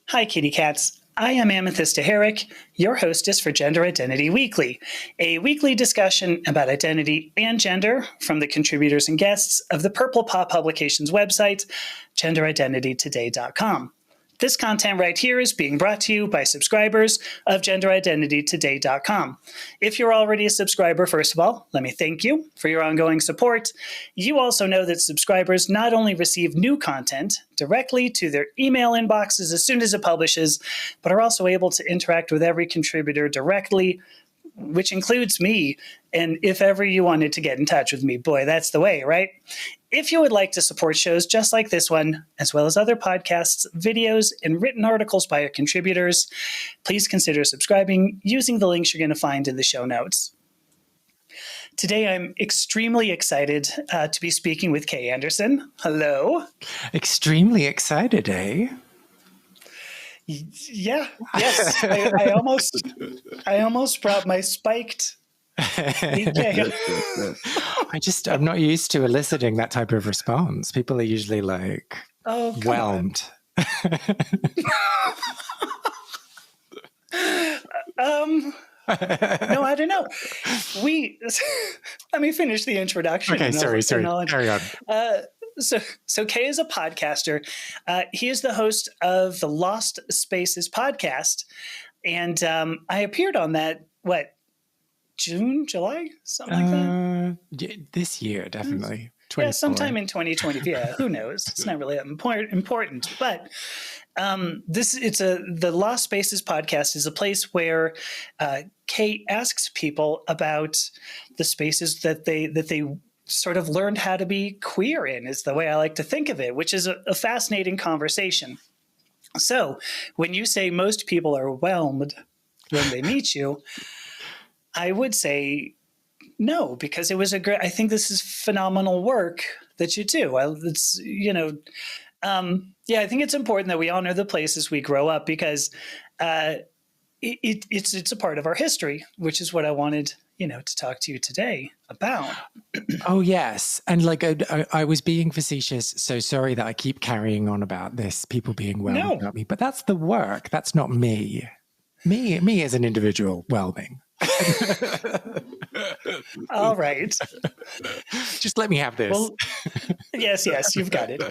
Hi, kitty cats. I am Amethysta Herrick, your hostess for Gender Identity Weekly, a weekly discussion about identity and gender from the contributors and guests of the Purple Paw Publications website, genderidentitytoday.com. This content right here is being brought to you by subscribers of genderidentitytoday.com. If you're already a subscriber, first of all, let me thank you for your ongoing support. You also know that subscribers not only receive new content directly to their email inboxes as soon as it publishes, but are also able to interact with every contributor directly, which includes me. And if ever you wanted to get in touch with me, boy, that's the way, right? If you would like to support shows just like this one, as well as other podcasts, videos, and written articles by our contributors, please consider subscribing using the links you're going to find in the show notes. Today, I'm extremely excited to be speaking with Kay Anderson. Hello. Extremely excited, eh? Yeah. Yes. I almost brought my spiked BK. I'm not used to eliciting that type of response. People are usually like, whelmed. No, I don't know. Let me finish the introduction. Okay, sorry. Carry on. So Kay is a podcaster. He is the host of the Lost Spaces podcast. And I appeared on that, June, July? Something like that? This year, definitely. Yeah, sometime in 2020. Yeah, who knows? It's not really that important. But the Lost Spaces podcast is a place where Kay asks people about the spaces that they sort of learned how to be queer in, is the way I like to think of it, which is a fascinating conversation. So when you say most people are whelmed when they meet you, I would say no, because it was I think this is phenomenal work that you do. I think it's important that we honor the places we grow up, because it's a part of our history, which is what I wanted, to talk to you today about. Oh, yes. And I was being facetious, so sorry that I keep carrying on about this, people being whelmed about me, but that's the work. That's not me. Me as an individual whelming. All right. Just let me have this. Well, yes, you've got it.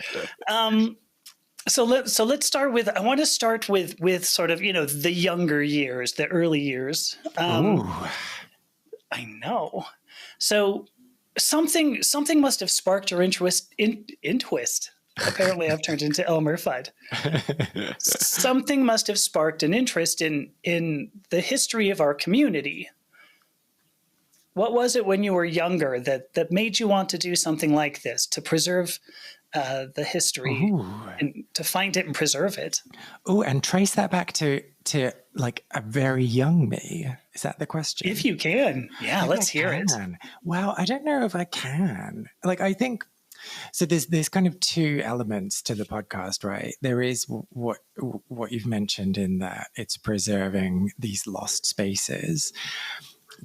So let's start with. I want to start with sort of the younger years, the early years. I know. So something must have sparked your interest in twist. Apparently, I've turned into Elmer Fudd. Something must have sparked an interest in the history of our community. What was it when you were younger that made you want to do something like this, to preserve the history and to find it and preserve it? Oh, and trace that back to like a very young me. Is that the question? If you can. Yeah, let's hear it. Well, I don't know if I can. I think... So there's kind of two elements to the podcast, right? There is what you've mentioned in that it's preserving these lost spaces.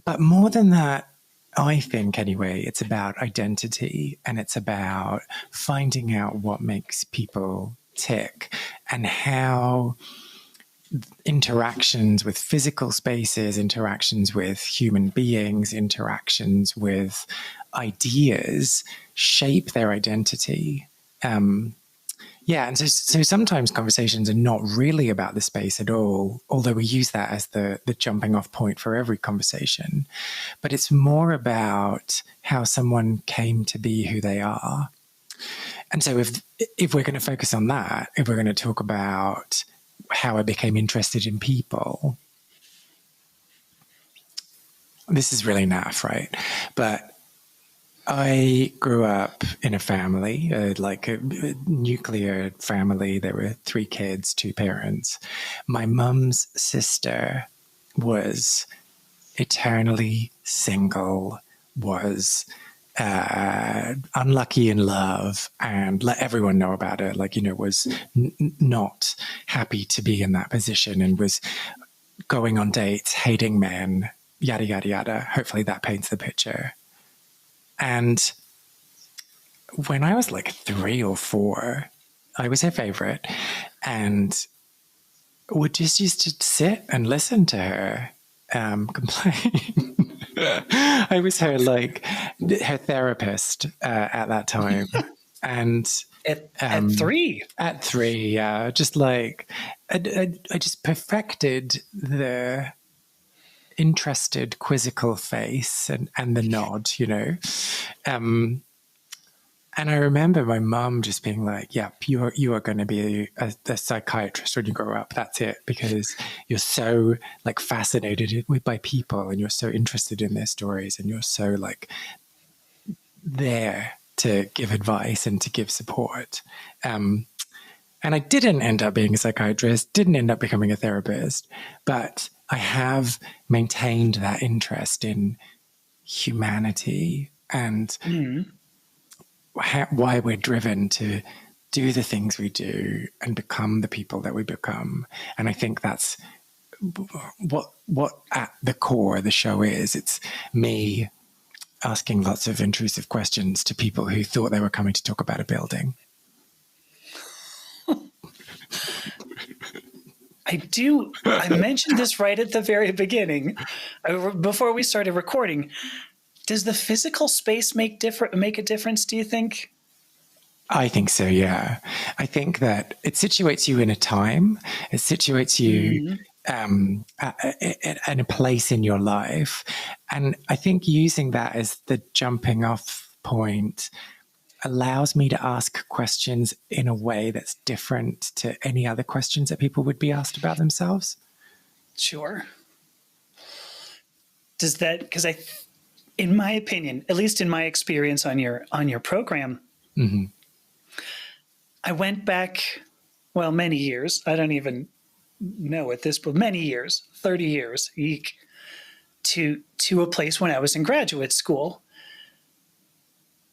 But more than that, I think anyway, it's about identity, and it's about finding out what makes people tick and how interactions with physical spaces, interactions with human beings, interactions with ideas shape their identity. And so sometimes conversations are not really about the space at all, although we use that as the jumping off point for every conversation. But it's more about how someone came to be who they are. And so if we're going to focus on that, if we're going to talk about how I became interested in people, this is really naff, right? But I grew up in a family, like a nuclear family. There were 3 kids, 2 parents. My mum's sister was eternally single, was unlucky in love, and let everyone know about it. Was not happy to be in that position, and was going on dates, hating men, yada, yada, yada. Hopefully that paints the picture. And when I was 3 or 4, I was her favorite. And would just used to sit and listen to her complain. I was her her therapist at that time, and At 3. at 3, yeah, just like I just perfected the interested, quizzical face and the nod, and I remember my mum just being like, "Yeah, you are going to be a psychiatrist when you grow up. That's it, because you're so like fascinated by people, and you're so interested in their stories, and you're so like there to give advice and to give support." And I didn't end up being a psychiatrist, didn't end up becoming a therapist, but I have maintained that interest in humanity and why we're driven to do the things we do and become the people that we become. And I think that's what at the core the show is. It's me asking lots of intrusive questions to people who thought they were coming to talk about a building. I mentioned this right at the very beginning, before we started recording. Does the physical space make a difference, do you think? I think so, yeah. I think that it situates you in a time. It situates you in a place in your life. And I think using that as the jumping off point allows me to ask questions in a way that's different to any other questions that people would be asked about themselves. Sure. Does that, because in my opinion, at least in my experience on your program, I went back, well, many years. I don't even know at this, but many years, 30 years, to a place when I was in graduate school.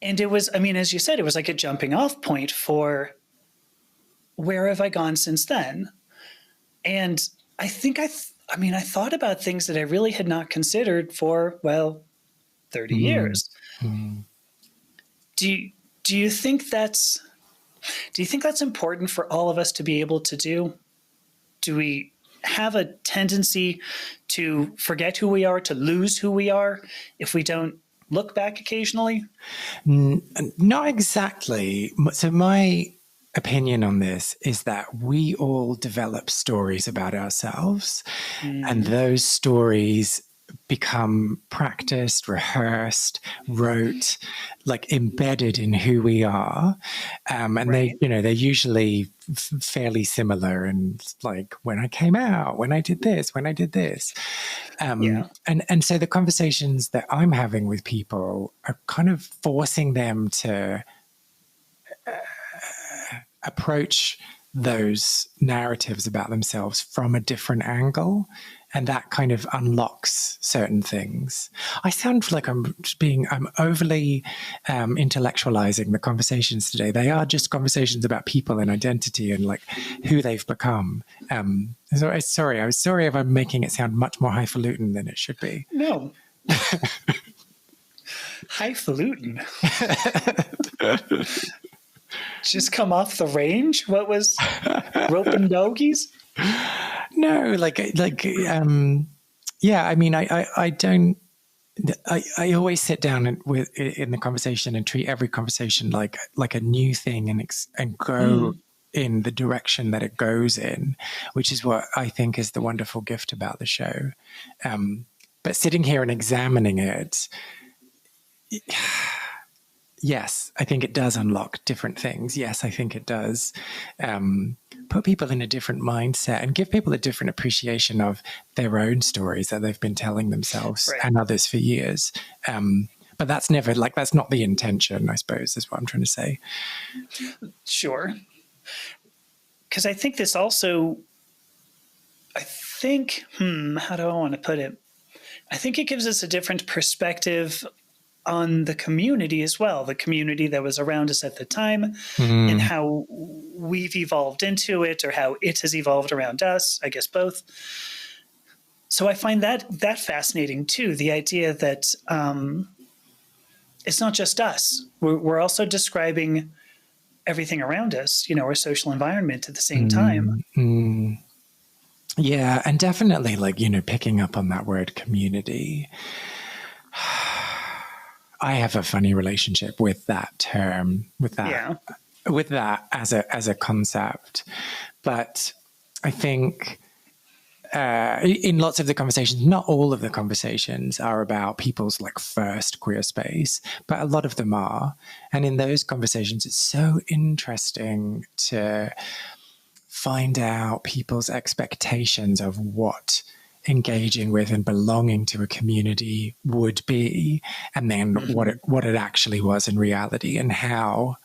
And it was, I mean, as you said, it was like a jumping off point for where have I gone since then? And I think I thought about things that I really had not considered for, well, 30 years. Do you think that's important for all of us to be able to do? Do we have a tendency to forget who we are, to lose who we are, if we don't look back occasionally? Not exactly. So my opinion on this is that we all develop stories about ourselves, and those stories become practiced, rehearsed, wrote, like embedded in who we are. And Right. they're usually fairly similar. And like, when I came out, when I did this, when I did this. Yeah. And so the conversations that I'm having with people are kind of forcing them to approach those narratives about themselves from a different angle. And that kind of unlocks certain things. I sound like I'm overly intellectualizing the conversations today. They are just conversations about people and identity and like who they've become. So I was sorry if I'm making it sound much more highfalutin than it should be. No. Highfalutin. Just come off the range? What was roping doggies? No, yeah. I mean, I don't. I always sit down in the conversation and treat every conversation like a new thing and go in the direction that it goes in, which is what I think is the wonderful gift about the show. But sitting here and examining it, yes, I think it does unlock different things. Yes, I think it does put people in a different mindset and give people a different appreciation of their own stories that they've been telling themselves and others for years. But that's not the intention, I suppose, is what I'm trying to say. Sure. Because I think this also, how do I want to put it? I think it gives us a different perspective on the community as well, the community that was around us at the time, and how we've evolved into it, or how it has evolved around us, I guess both. So I find that fascinating too, the idea that it's not just us. We're also describing everything around us, our social environment at the same time. Yeah, and definitely like, picking up on that word community. I have a funny relationship with that term, Yeah. with that as a concept. But I think in lots of the conversations, not all of the conversations are about people's like first queer space, but a lot of them are. And in those conversations, it's so interesting to find out people's expectations of what engaging with and belonging to a community would be, and then Mm-hmm. what it actually was in reality, and how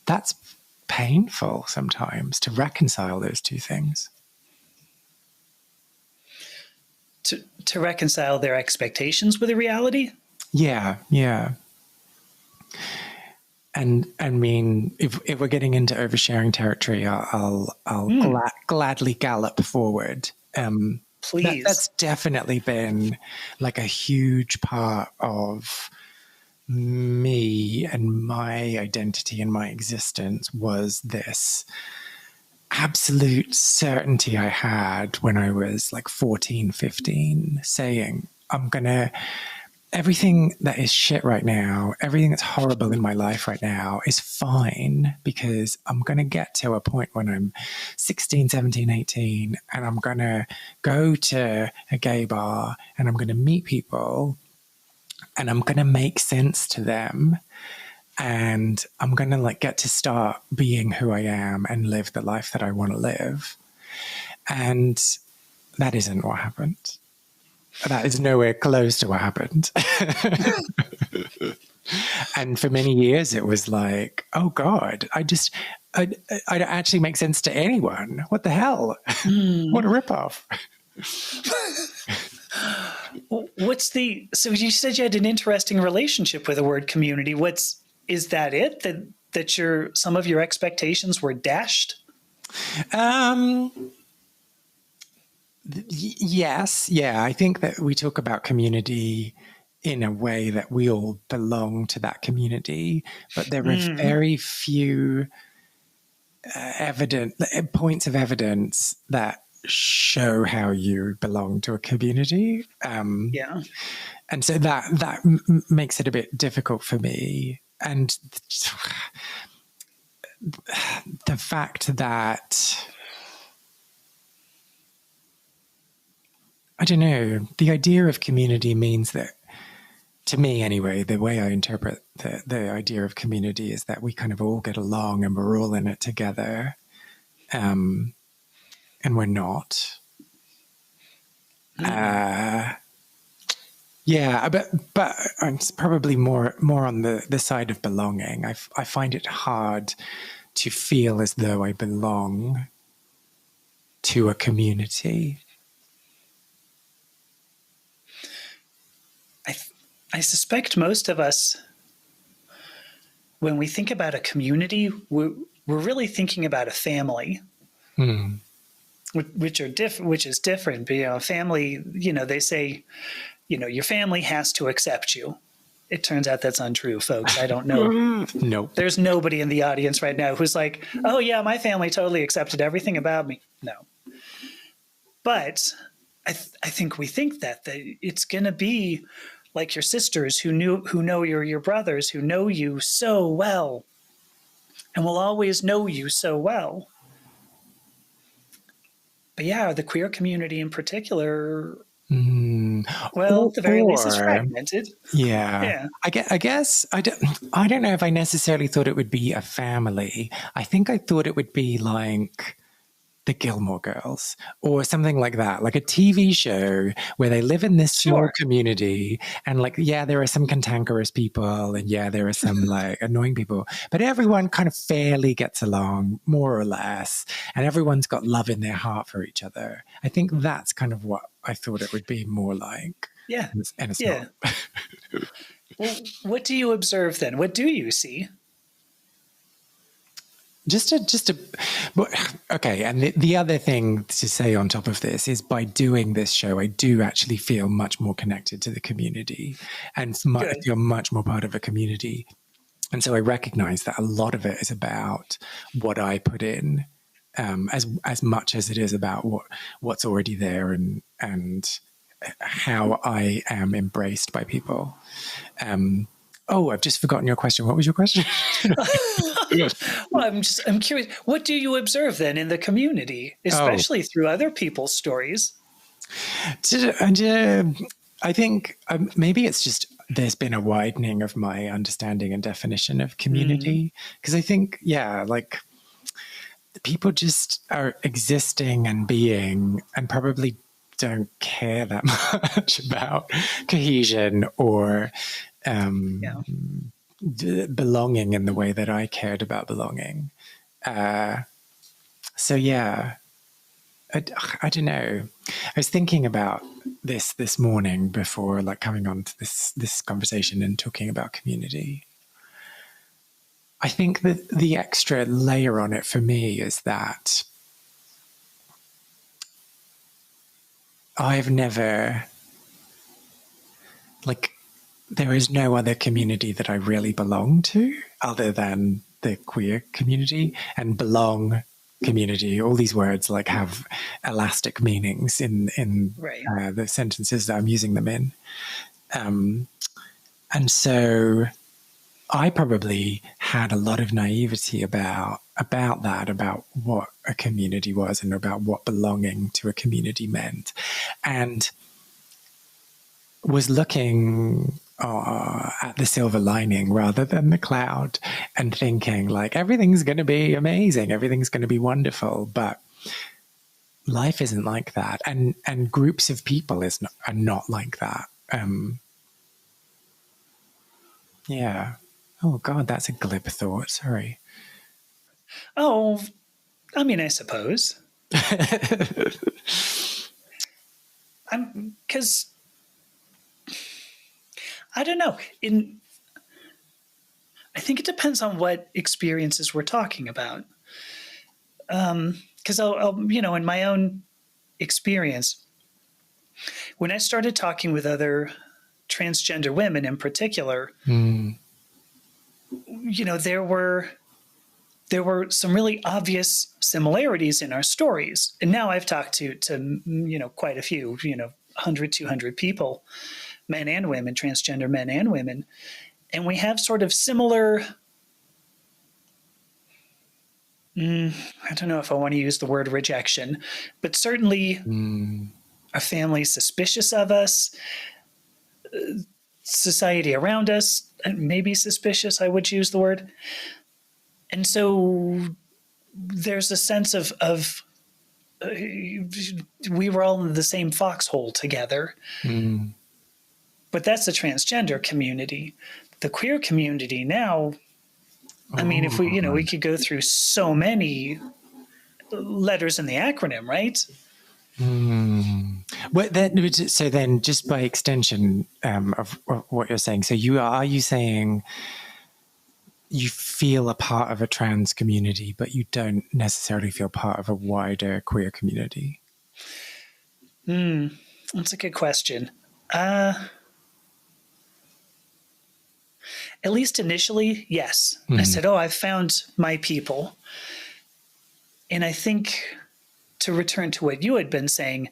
that's painful sometimes to reconcile those two things. To reconcile their expectations with the reality. Yeah, yeah. And I mean, if we're getting into oversharing territory, I'll gladly gallop forward. That's Please. definitely been like a huge part of me and my identity and my existence, was this absolute certainty I had when I was like 14, 15, saying, everything that is shit right now, everything that's horrible in my life right now is fine, because I'm going to get to a point when I'm 16, 17, 18, and I'm going to go to a gay bar and I'm going to meet people and I'm going to make sense to them. And I'm going to like get to start being who I am and live the life that I want to live. And that isn't what happened. That is nowhere close to what happened. And for many years, it was like, oh God, I don't actually make sense to anyone. What the hell? What a ripoff. So you said you had an interesting relationship with the word community. Is that it? That some of your expectations were dashed? Yes. Yeah. I think that we talk about community in a way that we all belong to that community, but there are very few points of evidence that show how you belong to a community. Yeah. And so that makes it a bit difficult for me. And the fact that, I don't know, the idea of community means that, to me anyway, the way I interpret the idea of community is that we kind of all get along and we're all in it together. And we're not. Yeah, but it's probably more on the side of belonging. I find it hard to feel as though I belong to a community. I suspect most of us, when we think about a community, we're really thinking about a family, which is different. But, a family, they say, your family has to accept you. It turns out that's untrue, folks. I don't know. Nope. There's nobody in the audience right now who's like, oh yeah, my family totally accepted everything about me. No. But I think we think that it's going to be like your sisters who know your brothers, who know you so well and will always know you so well. But yeah, the queer community in particular, well, at the very least, is fragmented. Yeah. Yeah. I guess I don't know if I necessarily thought it would be a family. I think I thought it would be like the Gilmore Girls or something like that, like a TV show where they live in this small community, and like, yeah, there are some cantankerous people and yeah, there are some like annoying people, but everyone kind of fairly gets along, more or less, and everyone's got love in their heart for each other. I think that's kind of what I thought it would be more like. Yeah. And it's not. Well, what do you observe then? What do you see? Okay. And the other thing to say on top of this is, by doing this show, I do actually feel much more connected to the community and feel much more part of a community. And so I recognize that a lot of it is about what I put in as much as it is about what's already there and how I am embraced by people. I've just forgotten your question. What was your question? Well, I'm curious. What do you observe then in the community, especially through other people's stories? I think maybe it's just there's been a widening of my understanding and definition of community, because I think, like people just are existing and being and probably don't care that much about cohesion or belonging in the way that I cared about belonging. So yeah, I don't know. I was thinking about this morning before like coming on to this conversation and talking about community. I think that the extra layer on it for me is that I've never, like, there is no other community that I really belong to other than the queer community, and belong community. All these words like have elastic meanings in Right. The sentences that I'm using them in. And so I probably had a lot of naivety about that, about what a community was and about what belonging to a community meant. And was looking at the silver lining rather than the cloud and thinking like everything's going to be amazing, everything's going to be wonderful. But life isn't like that. And groups of people are not like that. Yeah. Oh, God, that's a glib thought. Sorry. Oh, I mean, I suppose. Because I don't know. I think it depends on what experiences we're talking about. Because I'll, in my own experience, when I started talking with other transgender women in particular, there were some really obvious similarities in our stories. And now I've talked to quite a few, 100, 200 people, men and women, transgender men and women. And we have sort of similar, I don't know if I want to use the word rejection, but certainly our family's suspicious of us, society around us, maybe suspicious, I would use the word. And so there's a sense of we were all in the same foxhole together. But that's the transgender community. The queer community now, I mean, if we could go through so many letters in the acronym, right? So then, just by extension of what you're saying, so are you saying you feel a part of a trans community, but you don't necessarily feel part of a wider queer community? That's a good question. At least initially, yes. I said, I've found my people. And I think, to return to what you had been saying,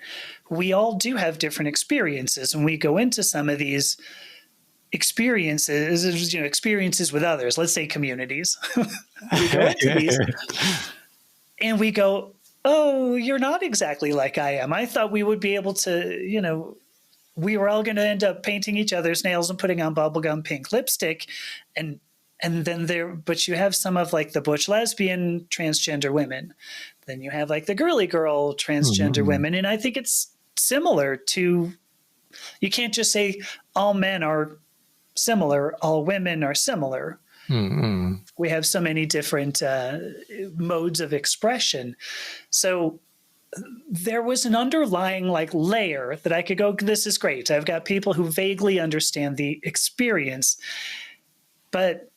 we all do have different experiences, and we go into some of these experiences with others, let's say communities. We go into these and we go, oh, you're not exactly like I am. I thought we would be able to, we were all going to end up painting each other's nails and putting on bubblegum pink lipstick. And then but you have some of like the butch lesbian transgender women. Then you have like the girly girl transgender women. And I think it's similar to, you can't just say all men are similar, all women are similar. We have so many different modes of expression. So there was an underlying like layer that I could go, this is great. I've got people who vaguely understand the experience. But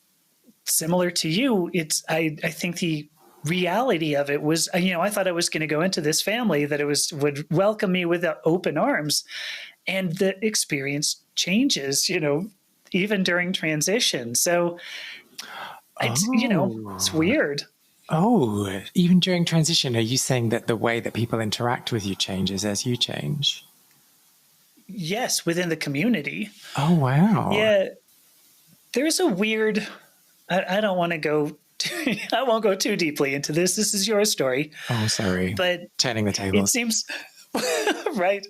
similar to you, I think the reality of it was, I thought I was going to go into this family that would welcome me with open arms. And the experience changes, even during transition. So it's weird. Oh, even during transition, are you saying that the way that people interact with you changes as you change? Yes, within the community. Oh, wow. Yeah, there's a weird. I don't want to go. I won't go too deeply into this. This is your story, Oh, sorry. but Turning the it tables. seems right.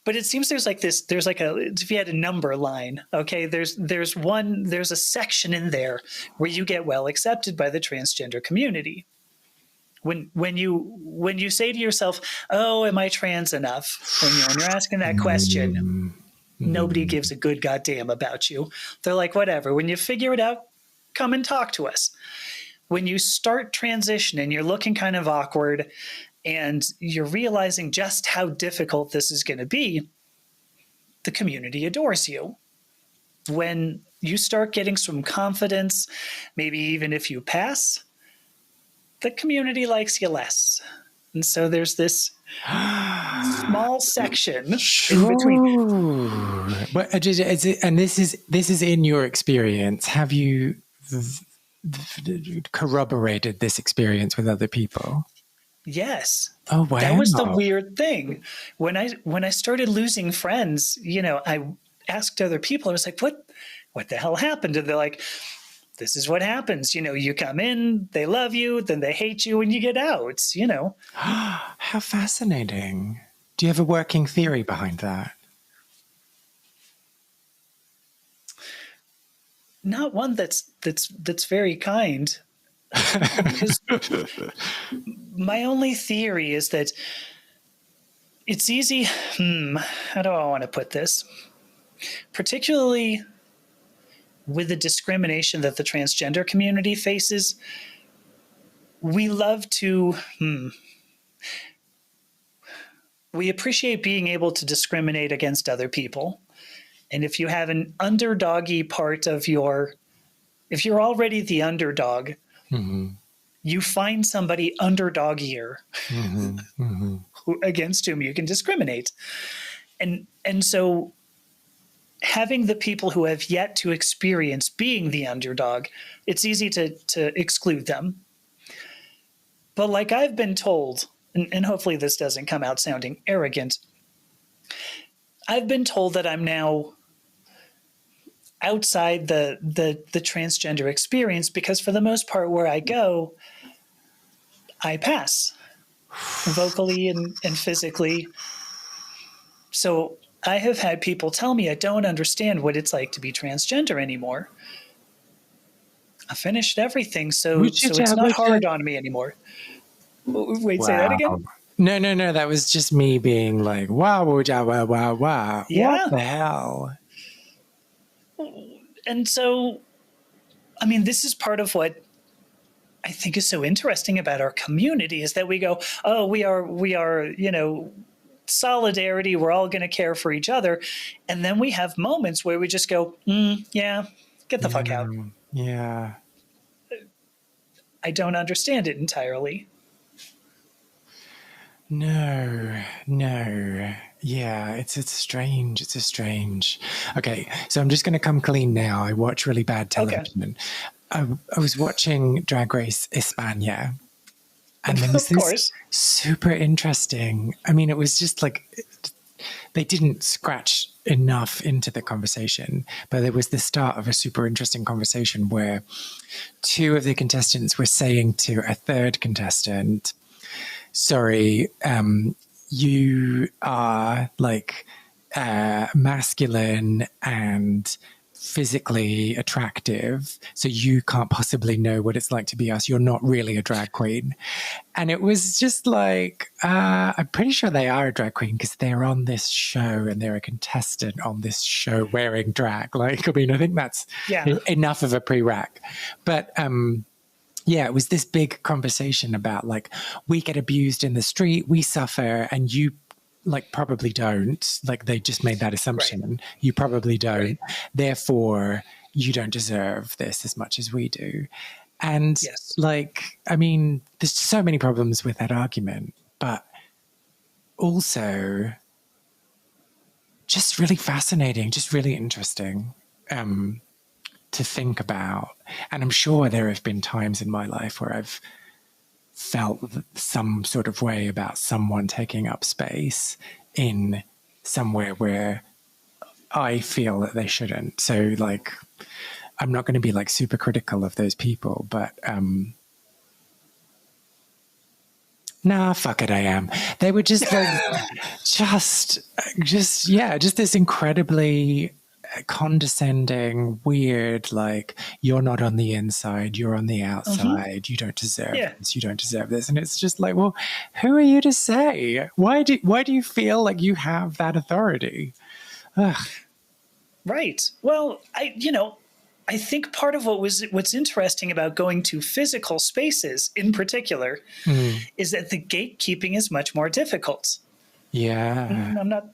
But it seems there's like this. There's like a. If you had a number line, okay. There's a section in there where you get well accepted by the transgender community. When you say to yourself, "Oh, am I trans enough?" When you're asking that question, Mm, nobody mm. gives a good goddamn about you. They're like, whatever. When you figure it out, come and talk to us. When you start transitioning, you're looking kind of awkward and you're realizing just how difficult this is going to be. The community adores you. When you start getting some confidence, maybe even if you pass, the community likes you less. And so there's this small section in between. Sure. But is it, and this is in your experience. Have you corroborated this experience with other people? Yes. Oh, wow. That was the weird thing. When I started losing friends, I asked other people, I was like, what the hell happened? And they're like, this is what happens. You come in, they love you, then they hate you when you get out. How fascinating. Do you have a working theory behind that? Not one that's very kind. Because my only theory is that it's easy. How do I want to put this? Particularly with the discrimination that the transgender community faces, we love to. We appreciate being able to discriminate against other people. And if you have an underdoggy part of if you're already the underdog, Mm-hmm. you find somebody underdoggier Mm-hmm. Mm-hmm. against whom you can discriminate. And so having the people who have yet to experience being the underdog, it's easy to exclude them. But like I've been told, and hopefully this doesn't come out sounding arrogant, I've been told that I'm now outside the transgender experience because for the most part where I go, I pass vocally and physically. So I have had people tell me I don't understand what it's like to be transgender anymore. I finished everything, so it's not hard on me anymore. Wait, say that Wow. again? No. That was just me being like, wow, wow, wow, wow. Yeah. What the hell? And so, I mean, this is part of what I think is so interesting about our community is that we go, oh, we are, solidarity. We're all going to care for each other. And then we have moments where we just go, yeah, get the fuck out. Yeah. I don't understand it entirely. No. Yeah, it's strange. It's a strange. Okay, so I'm just going to come clean now. I watch really bad television. Okay. I was watching Drag Race España, and there was this super interesting. I mean, it was just like they didn't scratch enough into the conversation, but there was the start of a super interesting conversation where two of the contestants were saying to a third contestant, sorry, you are like masculine and physically attractive, so you can't possibly know what it's like to be us. You're not really a drag queen. And it was just like, I'm pretty sure they are a drag queen because they're on this show and they're a contestant on this show wearing drag. Like, I mean, I think that's enough of a prereq. But yeah, it was this big conversation about like, we get abused in the street, we suffer, and you like probably don't. Like they just made that assumption. Right. You probably don't. Right. Therefore, you don't deserve this as much as we do. And like, I mean, there's so many problems with that argument, but also just really fascinating, just really interesting to think about. And I'm sure there have been times in my life where I've felt some sort of way about someone taking up space in somewhere where I feel that they shouldn't. So like, I'm not going to be like super critical of those people, but nah, fuck it, I am. They were just like, just this incredibly condescending, weird, like, you're not on the inside, you're on the outside, you don't deserve this, you don't deserve this. And it's just like, well, who are you to say? Why do you feel like you have that authority? Ugh. Right. Well, I think part of what's interesting about going to physical spaces in particular is that the gatekeeping is much more difficult. Yeah.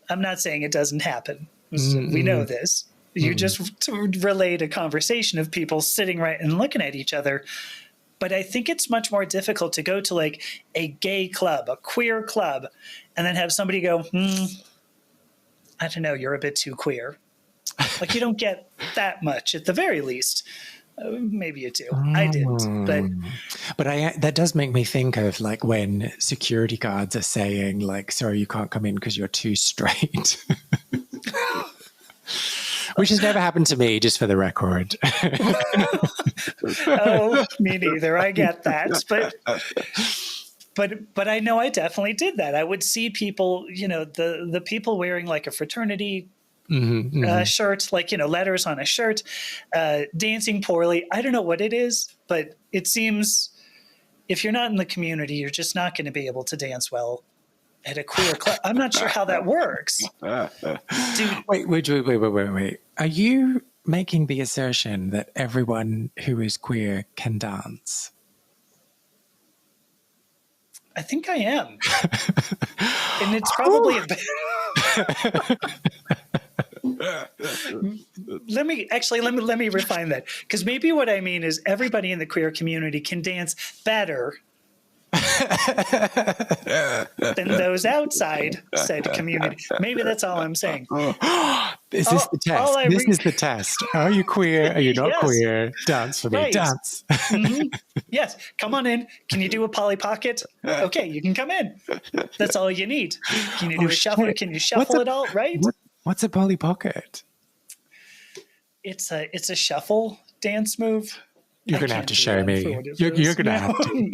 I'm not saying it doesn't happen. We know this. You just relayed a conversation of people sitting right and looking at each other. But I think it's much more difficult to go to like a gay club, a queer club, and then have somebody go, I don't know, you're a bit too queer. Like, you don't get that much at the very least. Maybe you do. I didn't. But that does make me think of like when security guards are saying like, sorry, you can't come in because you're too straight. Which has never happened to me, just for the record. Oh, me neither. I get that. But I know I definitely did that. I would see people, the people wearing like a fraternity shirt, like, letters on a shirt, dancing poorly. I don't know what it is, but it seems if you're not in the community, you're just not going to be able to dance well at a queer club. I'm not sure how that works. Dude. Wait. Are you making the assertion that everyone who is queer can dance? I think I am. And it's probably let me refine that, because maybe what I mean is everybody in the queer community can dance better than those outside said community. Maybe that's all I'm saying. Is this the test? This is the test. Are you queer? Are you not queer? Dance for me. Right. Dance. Yes. Come on in. Can you do a Polly Pocket? Okay, you can come in. That's all you need. Can you do a shuffle? Can you shuffle it all? Right? What's a Polly Pocket? It's a shuffle dance move. You're going to have to show me. You're going to have to.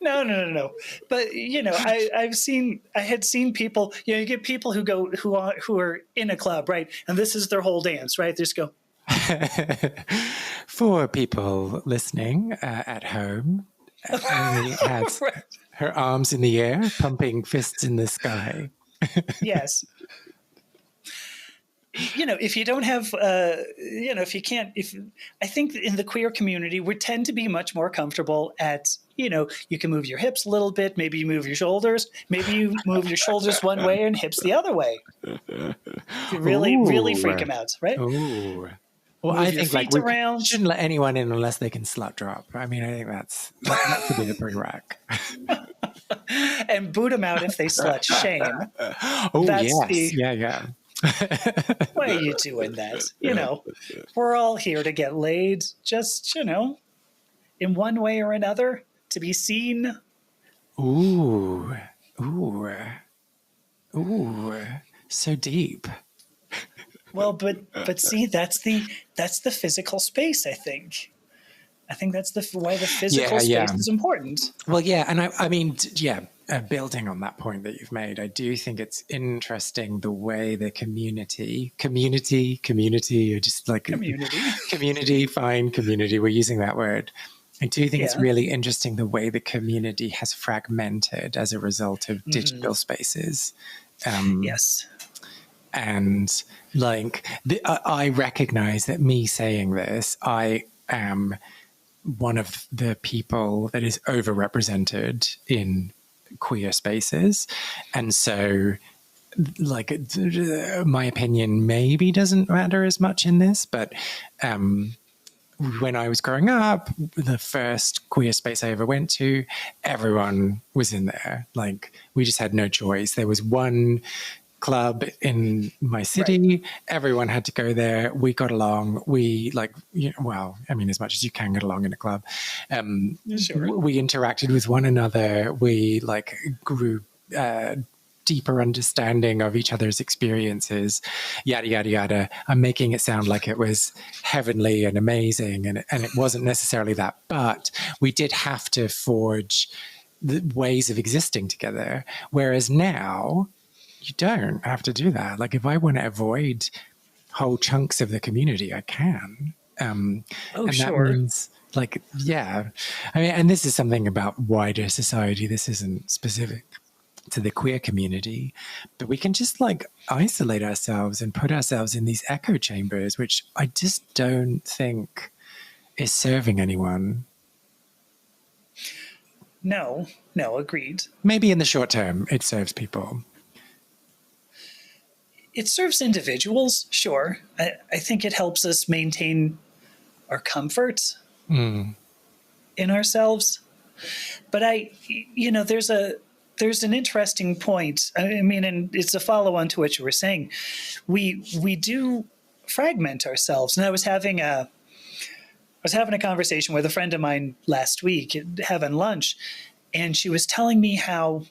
No, God, no. But I had seen people. You get people who are in a club, right? And this is their whole dance, right? They just go. For people listening at home, Amy has her arms in the air, pumping fists in the sky. Yes. If you don't have, if you can't, I think in the queer community, we tend to be much more comfortable at, you can move your hips a little bit. Maybe you move your shoulders. Maybe you move your shoulders one way and hips the other way. You really freak them out, right? Ooh. Well, I think like we shouldn't let anyone in unless they can slut drop. I mean, I think that could be the prereq. And boot them out if they slut shame. Oh, yes. Yeah. Why are you doing that? We're all here to get laid, just, in one way or another, to be seen. Ooh, so deep. Well, but see, that's the physical space, I think. I think that's why the physical space is important. Well, yeah, and I mean, building on that point that you've made, I do think it's interesting the way the community, or just like community, we're using that word. I do think it's really interesting the way the community has fragmented as a result of digital spaces. Yes. And like, I recognize that me saying this, I am one of the people that is overrepresented in queer spaces. And so, like, my opinion maybe doesn't matter as much in this, but when I was growing up, the first queer space I ever went to, everyone was in there. Like, we just had no choice. There was one club in my city. Right. Everyone had to go there. We got along. We as much as you can get along in a club. Sure. We interacted with one another. We grew deeper understanding of each other's experiences, yada, yada, yada. I'm making it sound like it was heavenly and amazing, and it wasn't necessarily that. But we did have to forge the ways of existing together. Whereas now, you don't have to do that. Like, if I want to avoid whole chunks of the community, I can. And that Sure. means, yeah. I mean, and this is something about wider society. This isn't specific to the queer community, but we can just isolate ourselves and put ourselves in these echo chambers, which I just don't think is serving anyone. No, agreed. Maybe in the short term, it serves people. It serves individuals, sure. I think it helps us maintain our comfort in ourselves. But there's an interesting point. I mean, and it's a follow-on to what you were saying. We do fragment ourselves. And I was having a conversation with a friend of mine last week, having lunch, and she was telling me how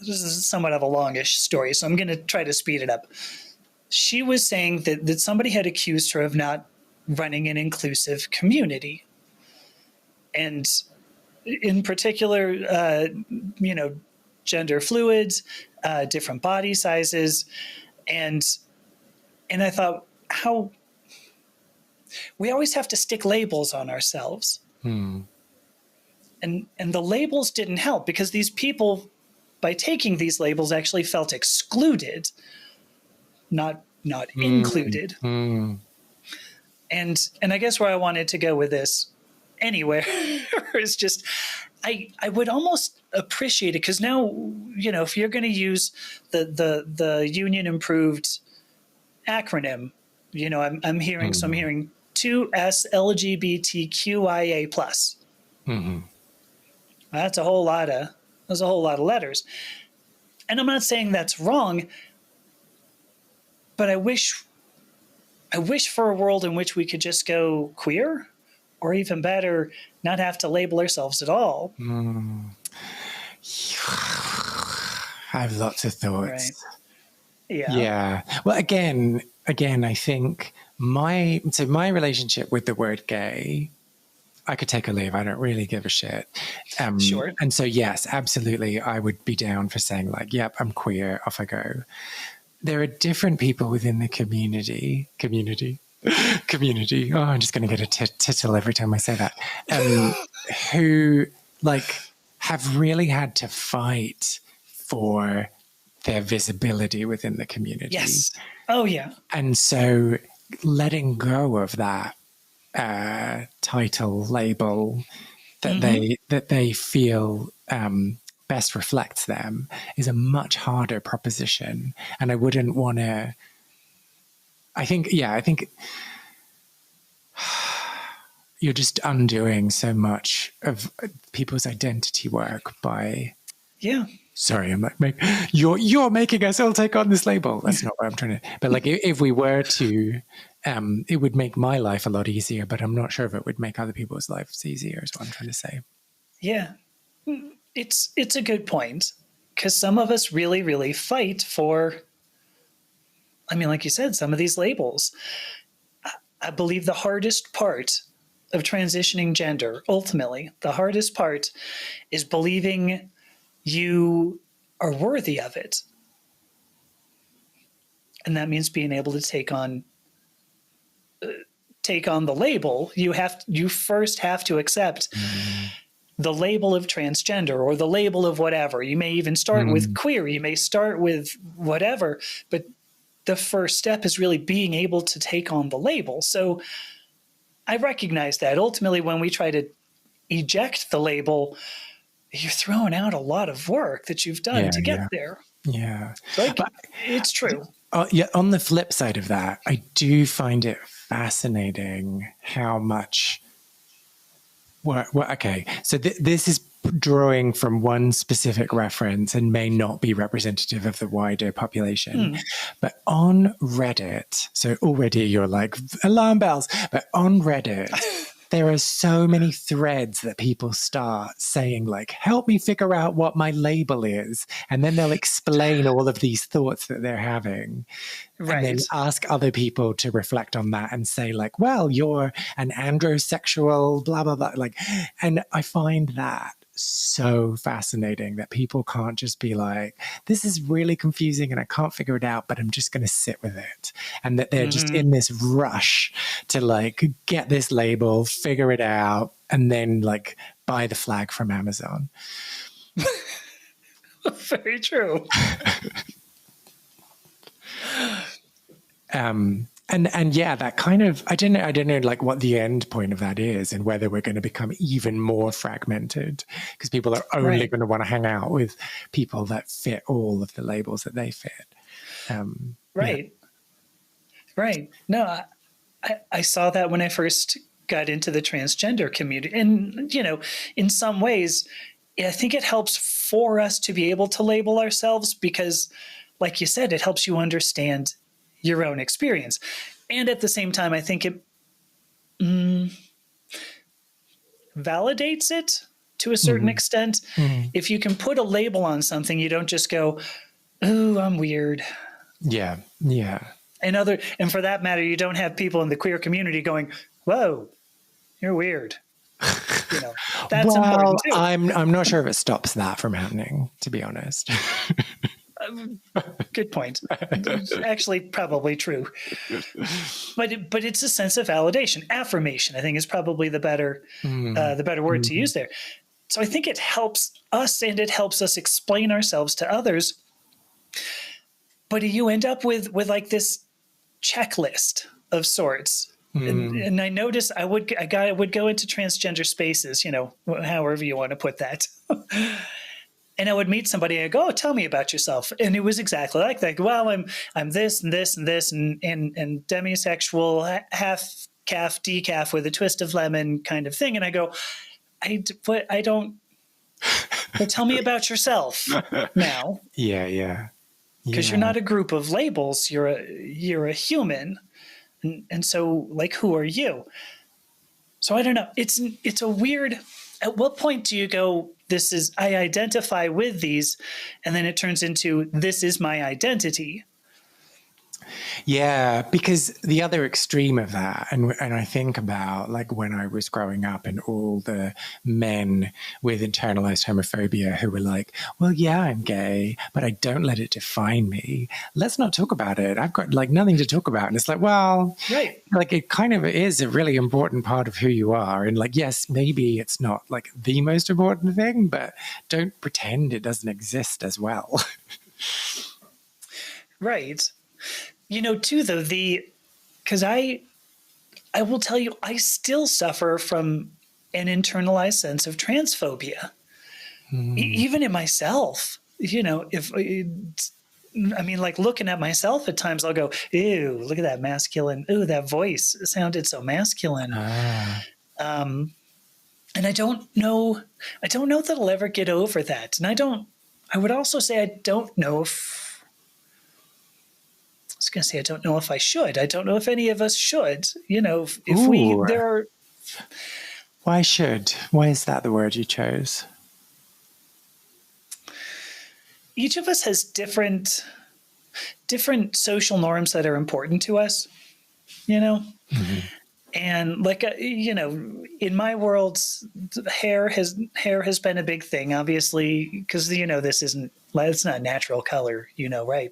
this is somewhat of a longish story, so I'm going to try to speed it up. She was saying that somebody had accused her of not running an inclusive community. And in particular, gender fluids, different body sizes. And I thought, how we always have to stick labels on ourselves. And the labels didn't help, because these people, by taking these labels, actually felt excluded, not included. And I guess where I wanted to go with this anywhere is just, I would almost appreciate it, because now, if you're going to use the union improved acronym, I'm hearing 2S LGBTQIA+. That's a whole lot of letters. And I'm not saying that's wrong, but I wish for a world in which we could just go queer, or even better, not have to label ourselves at all. I have lots of thoughts. Right. Yeah. Well, again, I think my relationship with the word gay, I could take or leave. I don't really give a shit. Sure. And so, yes, absolutely, I would be down for saying yep, I'm queer, off I go. There are different people within the community. Oh, I'm just going to get a tittle every time I say that. Who have really had to fight for their visibility within the community. Yes. Oh, yeah. And so letting go of that title label that they feel best reflects them is a much harder proposition. And I wouldn't want to. I think you're just undoing so much of people's identity work by. Yeah. Sorry, I'm you're making us all take on this label. That's not what I'm trying to. But if we were to, it would make my life a lot easier. But I'm not sure if it would make other people's lives easier. Is what I'm trying to say. Yeah, it's a good point, because some of us really, really fight for. I mean, like you said, some of these labels. I believe the hardest part of transitioning gender, ultimately, the hardest part is believing you are worthy of it. And that means being able to take on the label. You first have to accept the label of transgender, or the label of whatever. You may even start with queer, you may start with whatever, but the first step is really being able to take on the label. So I recognize that ultimately when we try to eject the label, you're throwing out a lot of work that you've done to get there. Yeah. It's true. On the flip side of that, I do find it fascinating how much. Well, okay. So this is drawing from one specific reference and may not be representative of the wider population. But on Reddit, so already you're like, alarm bells, but on Reddit, there are so many threads that people start saying, like, help me figure out what my label is. And then they'll explain all of these thoughts that they're having. And then ask other people to reflect on that and say, like, well, you're an androsexual, blah, blah, blah. Like, and I find that so fascinating that people can't just be like, this is really confusing and I can't figure it out, but I'm just going to sit with it. And that they're just in this rush to like get this label, figure it out, and then like buy the flag from Amazon. Very true. And yeah, that kind of, I don't know like what the end point of that is and whether we're going to become even more fragmented because people are only going to want to hang out with people that fit all of the labels that they fit. Right. No, I saw that when I first got into the transgender community. And, you know, in some ways, I think it helps for us to be able to label ourselves because, like you said, it helps you understand your own experience. And at the same time, I think it validates it to a certain extent. If you can put a label on something, you don't just go, "Ooh, I'm weird." Yeah. And for that matter, you don't have people in the queer community going, "Whoa, you're weird." You know, that's important too. I'm not sure if it stops that from happening, to be honest. Good point. Actually, probably true. But it's a sense of validation, affirmation. I think is probably the better word to use there. So I think it helps us, and it helps us explain ourselves to others. But you end up with like this checklist of sorts. And I noticed I would go into transgender spaces, you know, however you want to put that. And I would meet somebody and I go, "Oh, tell me about yourself." And it was exactly like that. Well, I'm this and this and this and demisexual, half calf, decaf with a twist of lemon kind of thing. And I go, I don't. But tell me about yourself now. Yeah. Because you're not a group of labels. You're a human. And so, like, who are you? So I don't know. It's a weird. At what point do you go, I identify with these, and then it turns into, this is my identity? Yeah, because the other extreme of that, and I think about like when I was growing up and all the men with internalized homophobia who were like, well, yeah, I'm gay, but I don't let it define me. Let's not talk about it. I've got like nothing to talk about. And it's like, well, like it kind of is a really important part of who you are. And like, yes, maybe it's not like the most important thing, but don't pretend it doesn't exist as well. Right. You know, too, though, because I will tell you, I still suffer from an internalized sense of transphobia, even in myself. You know, like looking at myself at times, I'll go, "Ew, look at that masculine. Ooh, that voice sounded so masculine." And I don't know that I'll ever get over that. And I would also say I don't know if. I was going to say, I don't know if I should. I don't know if any of us should. You know, Why should? Why is that the word you chose? Each of us has different social norms that are important to us, you know? And like, you know, in my world, hair has been a big thing, obviously, because, you know, it's not natural color, you know, right?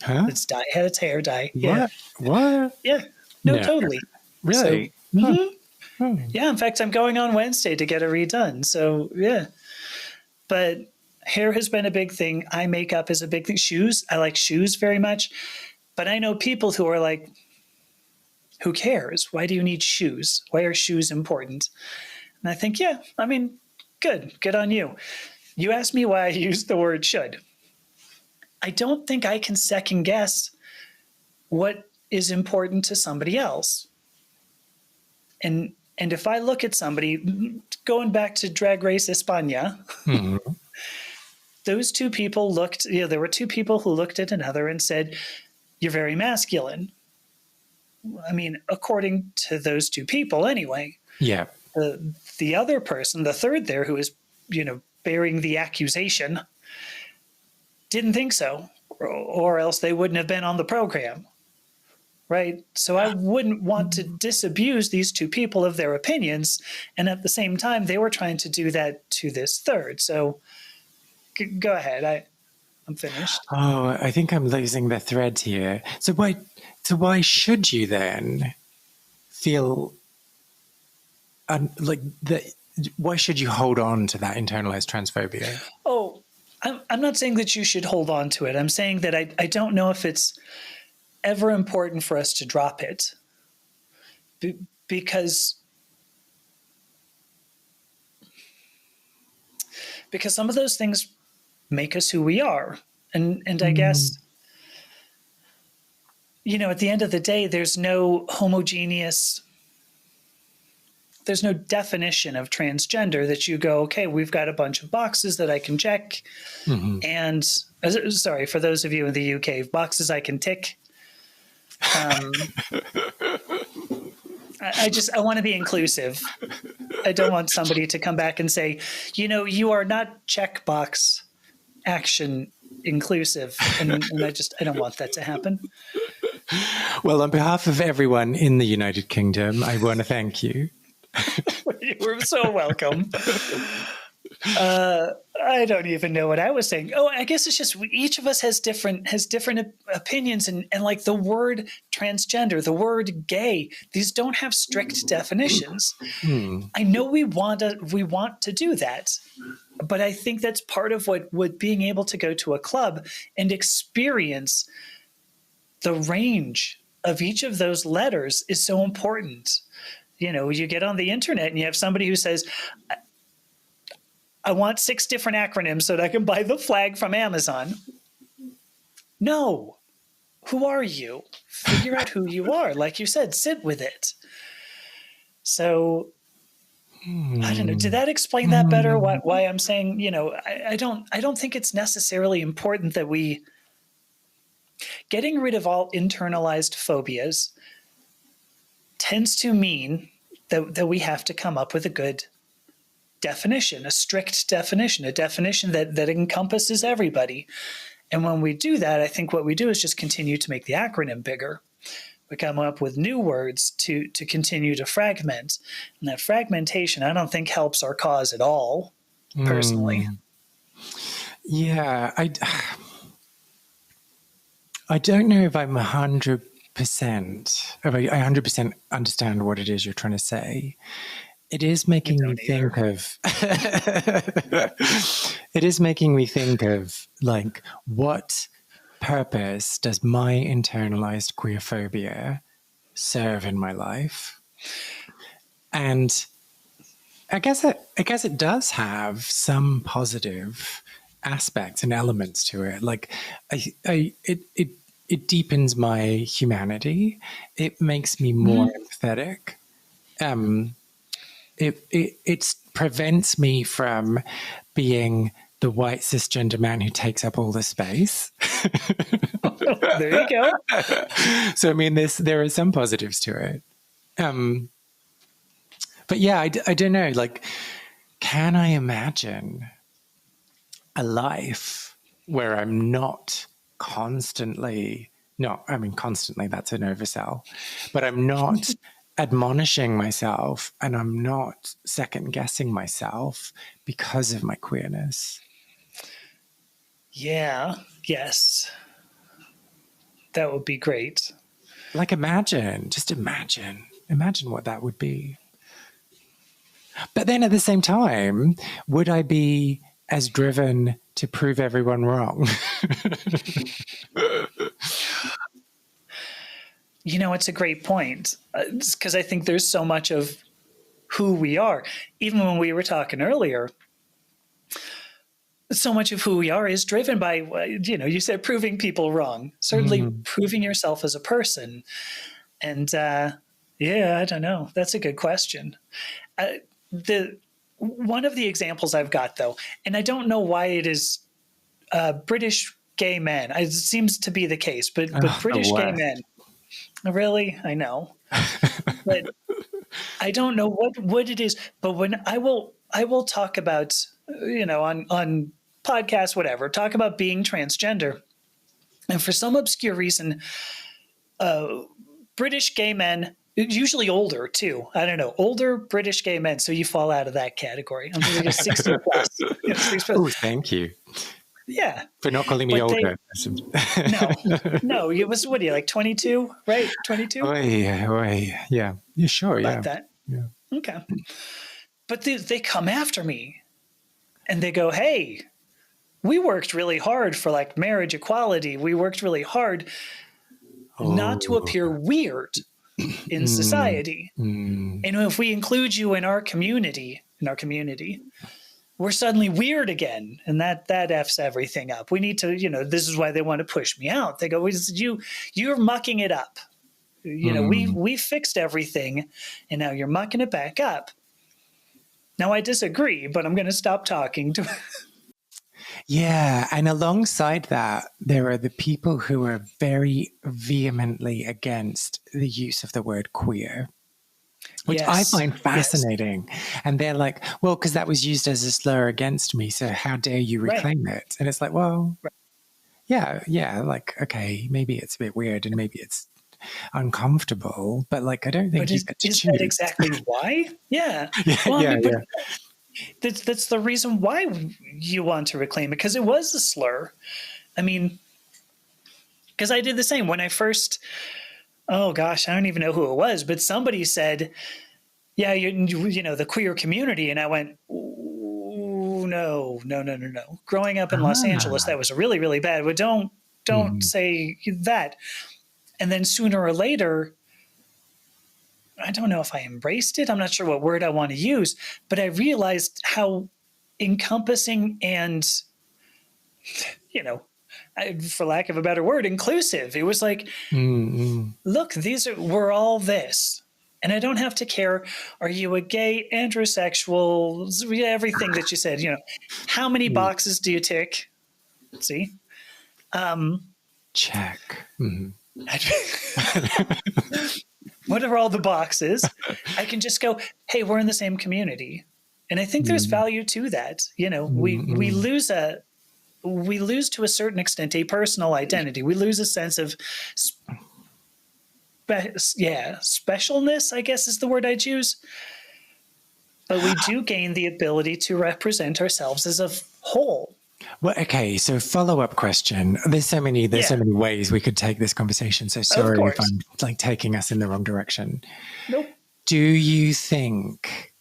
Huh? It's dye. It's hair dye. What? Yeah. No, totally. Really? So, yeah. In fact, I'm going on Wednesday to get it redone. So yeah. But hair has been a big thing. Eye makeup is a big thing. Shoes. I like shoes very much. But I know people who are like, who cares? Why do you need shoes? Why are shoes important? And I think, yeah, I mean, good on you. You asked me why I used the word should. I don't think I can second guess what is important to somebody else. And And if I look at somebody, going back to Drag Race España, those two people looked, there were two people who looked at another and said, "You're very masculine." I mean, according to those two people anyway. Yeah. The other person, the third there, who was, bearing the accusation, didn't think so, or else they wouldn't have been on the program. Right? So I wouldn't want to disabuse these two people of their opinions. And at the same time, they were trying to do that to this third. So go ahead. I'm finished. Oh, I think I'm losing the thread here. So why should you then feel like that? Why should you hold on to that internalized transphobia? Oh, I'm not saying that you should hold on to it. I'm saying that I don't know if it's ever important for us to drop it, because some of those things make us who we are. And I guess, at the end of the day, there's no definition of transgender that you go, okay, we've got a bunch of boxes that I can check. And sorry, for those of you in the UK, boxes I can tick. I want to be inclusive. I don't want somebody to come back and say, you are not checkbox-action inclusive. And I don't want that to happen. Well, on behalf of everyone in the United Kingdom, I want to thank you. You're so welcome. I don't even know what I was saying. Oh, I guess it's just each of us has different opinions, and like the word transgender, the word gay, these don't have strict definitions. I know we want to do that, but I think that's part of what being able to go to a club and experience the range of each of those letters is so important. You get on the internet and you have somebody who says, "I want 6 different acronyms so that I can buy the flag from Amazon." No. Who are you? Figure out who you are. Like you said, sit with it. So I don't know. Did that explain that better? Why I'm saying, I don't think it's necessarily important that we getting rid of all internalized phobias tends to mean that we have to come up with a good definition, a strict definition, a definition that encompasses everybody. And when we do that, I think what we do is just continue to make the acronym bigger. We come up with new words to continue to fragment. And that fragmentation, I don't think helps our cause at all, personally. Yeah, I don't know if I'm 100%, if I 100% understand what it is you're trying to say. It is making me think of like, what purpose does my internalized queerphobia serve in my life? And I guess it does have some positive aspects and elements to it. Like, it deepens my humanity. It makes me more empathetic. It prevents me from being the white cisgender man who takes up all the space. There you go. So, I mean, there are some positives to it. But yeah, I don't know. Like, can I imagine a life where I'm not constantly, that's an oversell, but I'm not admonishing myself and I'm not second guessing myself because of my queerness? Yeah. Yes. That would be great. Like, imagine what that would be. But then at the same time, would I be as driven to prove everyone wrong? It's a great point, because I think there's so much of who we are. Even when we were talking earlier, so much of who we are is driven by, you said proving people wrong. Certainly proving yourself as a person. And Yeah, I don't know. That's a good question. The one of the examples I've got though, and I don't know why it is British gay men. It seems to be the case, but Oh, the British gay worst. men. Really, I know, but I don't know what it is. But when I will talk about on podcasts, whatever, talk about being transgender, and for some obscure reason, uh, British gay men, usually older too. I don't know, older British gay men. So you fall out of that category. I'm like a 60 plus. 60 plus. Oh, thank you Yeah, for not calling me but they older. no, no. It was what are you like 22, right? 22, Yeah. Yeah, sure. about Yeah. that. Yeah. Okay, but they come after me and they go, "Hey, we worked really hard for like marriage equality. We worked really hard not to Oh. appear weird in Mm, society. mm, And if we include you in our community, we're suddenly weird again, and that f's everything up. We need to, this is why they want to push me out. They go, you're mucking it up. mm. We fixed everything, and now you're mucking it back up. Now I disagree, but I'm going to stop talking to. Yeah. And alongside that, there are the people who are very vehemently against the use of the word queer, which I Yes, find yes, fascinating. And they're like, well, because that was used as a slur against me. So how dare you right, reclaim it? And it's like, well, right. yeah, like, okay, maybe it's a bit weird and maybe it's uncomfortable, but like, I don't But think you is get to is that choose. exactly why? Yeah. Yeah, Well, I yeah, mean, but yeah. that's the reason why you want to reclaim it, because it was a slur. I mean, because I did the same when I first. Oh gosh, I don't even know who it was, but somebody said, "Yeah, the queer community," and I went, "Ooh, no, no, no, no, no." Growing up in Los Angeles, Ah. that was really, really bad. But don't Mhm. say that. And then sooner or later, I don't know if I embraced it. I'm not sure what word I want to use, but I realized how encompassing and, you know, for lack of a better word, inclusive. It was like, Mm, look, we're all this. And I don't have to care, are you a gay, androsexual, everything that you said, how many mm. boxes do you tick? See? Um, Check. Mhm. what are all the boxes? I can just go, hey, we're in the same community. And I think there's Mm, value to that. mm, We mm. lose to a certain extent a personal identity. We lose a sense of specialness, I guess is the word I'd use. But we do gain the ability to represent ourselves as a whole. Well, okay. So, follow-up question. There's so Yeah, many ways we could take this conversation. So, of sorry if course. I'm like taking us in the wrong direction. Nope. Do you think?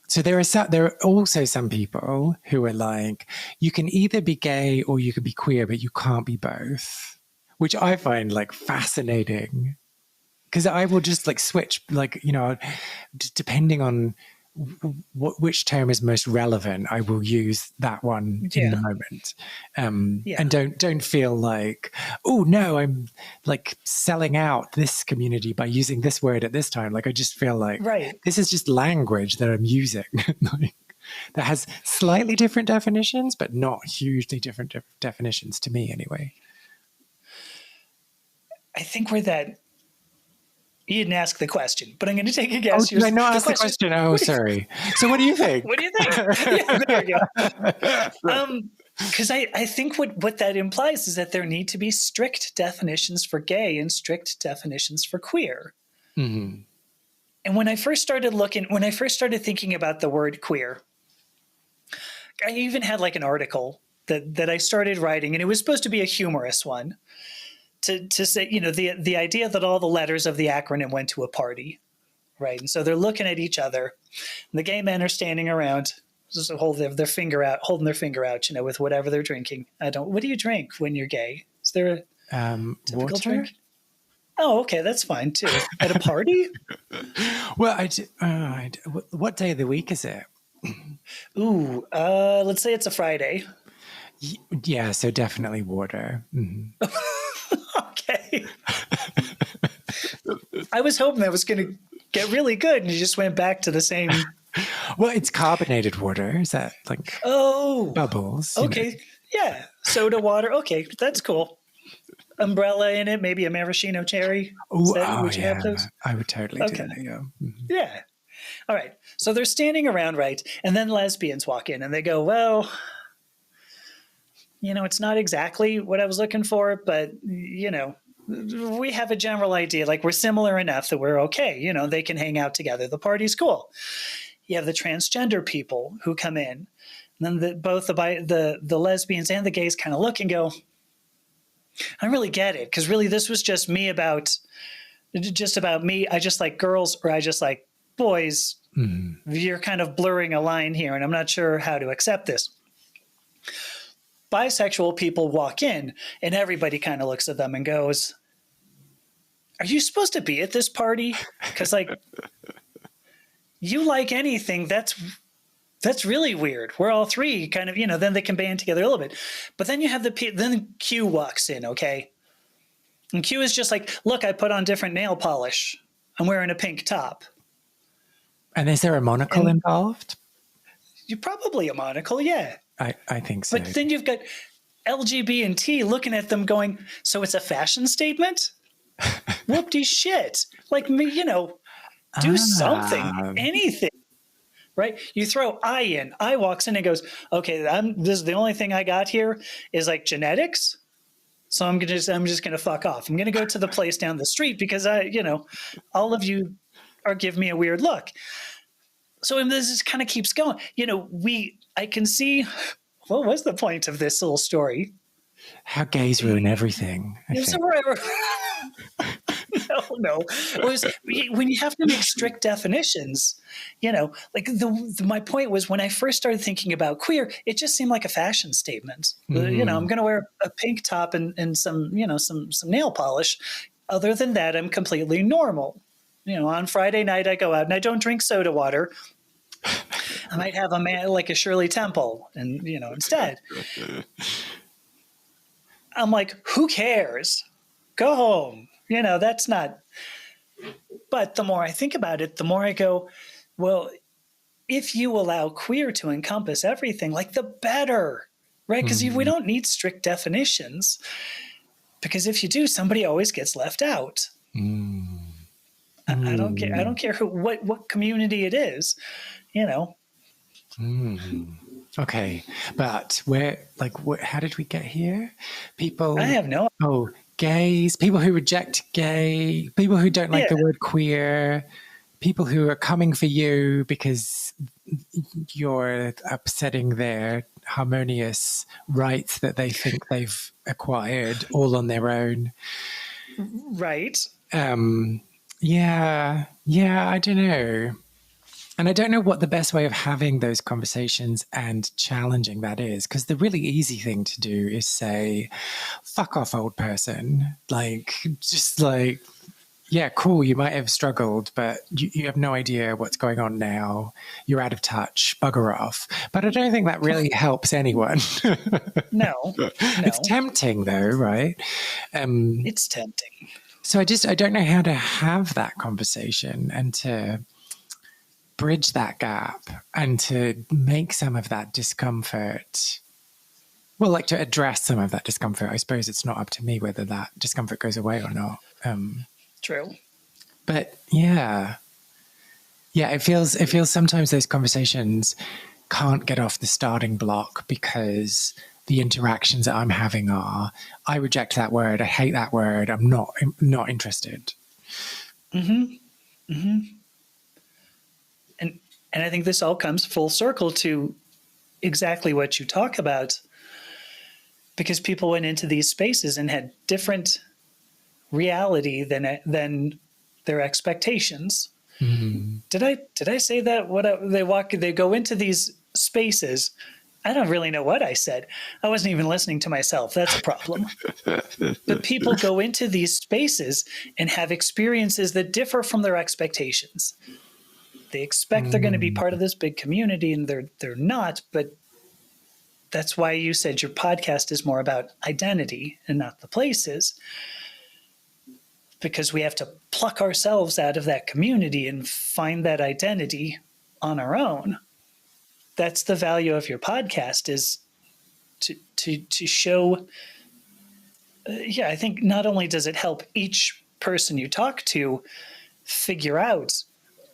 So there are also some people who are like, you can either be gay or you can be queer, but you can't be both, which I find like fascinating because I will just like switch, like, depending on which term is most relevant, I will use that one in the Yeah, moment, yeah, and don't feel like, oh no, I'm like selling out this community by using this word at this time. Like I just feel like right. this is just language that I'm using, like, that has slightly different definitions, but not hugely different definitions to me anyway. I think we're that. You didn't ask the question, but I'm going to take a Oh, guess. did I not The ask the question is, question? Oh, what do you, sorry. So, what do you think? what do you think? Yeah, there we go. Because I think what that implies is that there need to be strict definitions for gay and strict definitions for queer. Mhm. And when I first started thinking about the word queer, I even had like an article that I started writing, and it was supposed to be a humorous one to say, the idea that all the letters of the acronym went to a party, right? And so they're looking at each other, and the gay men are standing around, just holding their finger out, with whatever they're drinking. What do you drink when you're gay? Is there a typical Water? drink? Oh, okay, that's fine too. At a party? Well, what day of the week is it? Ooh, let's say it's a Friday. Yeah, so definitely water. Mhm. Okay. I was hoping that was going to get really good, and you just went back to the same. Well, it's carbonated water. Is that like bubbles? Okay. Yeah. Soda water. Okay. That's cool. Umbrella in it, maybe a maraschino cherry. Would you have Yeah. those? I would totally do Okay. that. Yeah. Mhm. Yeah. All right. So they're standing around, right? And then lesbians walk in and they go, well, it's not exactly what I was looking for, but, we have a general idea. Like, we're similar enough that we're okay. They can hang out together. The party's cool. You have the transgender people who come in. And then both the lesbians and the gays kind of look and go, I don't really get it. Because really, this was just me just about me. I just like girls, or I just like boys. You're kind of blurring a line here, and I'm not sure how to accept this. Bisexual people walk in, and everybody kind of looks at them and goes, are you supposed to be at this party? Because, like, you like anything, that's really weird. We're all three kind of, then they can band together a little bit. But then you have then Q walks in, okay? And Q is just like, look, I put on different nail polish. I'm wearing a pink top. And is there a monocle involved? You're probably a monocle, yeah. I think so. But then you've got LGB and T looking at them going, so it's a fashion statement? Whoop-de shit. Like, do something, anything, right? You throw I in. I walks in and goes, okay, this is the only thing I got here is like genetics. So I'm just going to fuck off. I'm going to go to the place down the street because all of you are giving me a weird look. So this just kind of keeps going. I can see, what was the point of this little story? How gays ruin everything. No. It was when you have to make strict definitions, like my point was when I first started thinking about queer, it just seemed like a fashion statement. I'm going to wear a pink top and some nail polish. Other than that, I'm completely normal. On Friday night, I go out and I don't drink soda water. I might have a man like a Shirley Temple and, instead. I'm like, who cares? Go home. That's not. But the more I think about it, the more I go, well, if you allow queer to encompass everything, like the better, right? Because we don't need strict definitions. Because if you do, somebody always gets left out. I don't care. I don't care what community it is, Okay, but how did we get here? People. I have no. Oh, gays. People who reject gay. People who don't like the word queer. People who are coming for you because you're upsetting their harmonious rights that they think they've acquired all on their own. Right. Yeah, I don't know. And I don't know what the best way of having those conversations and challenging that is, because the really easy thing to do is say, fuck off, old person. Yeah, cool, you might have struggled, but you have no idea what's going on now. You're out of touch, bugger off. But I don't think that really helps anyone. No. It's tempting though, right? It's tempting. So I don't know how to have that conversation and to bridge that gap and to make some of that discomfort, to address some of that discomfort. I suppose it's not up to me whether that discomfort goes away or not. True. But yeah, it feels sometimes those conversations can't get off the starting block because the interactions that I'm having are, I reject that word, I hate that word, I'm not interested. And I think this all comes full circle to exactly what you talk about, because people went into these spaces and had different reality than their expectations. Did I say that? They go into these spaces. I don't really know what I said. I wasn't even listening to myself. That's a problem. But people go into these spaces and have experiences that differ from their expectations. They expect they're going to be part of this big community, and they're not. But that's why you said your podcast is more about identity and not the places. because we have to pluck ourselves out of that community and find that identity on our own. That's the value of your podcast, is to show. I think not only does it help each person you talk to figure out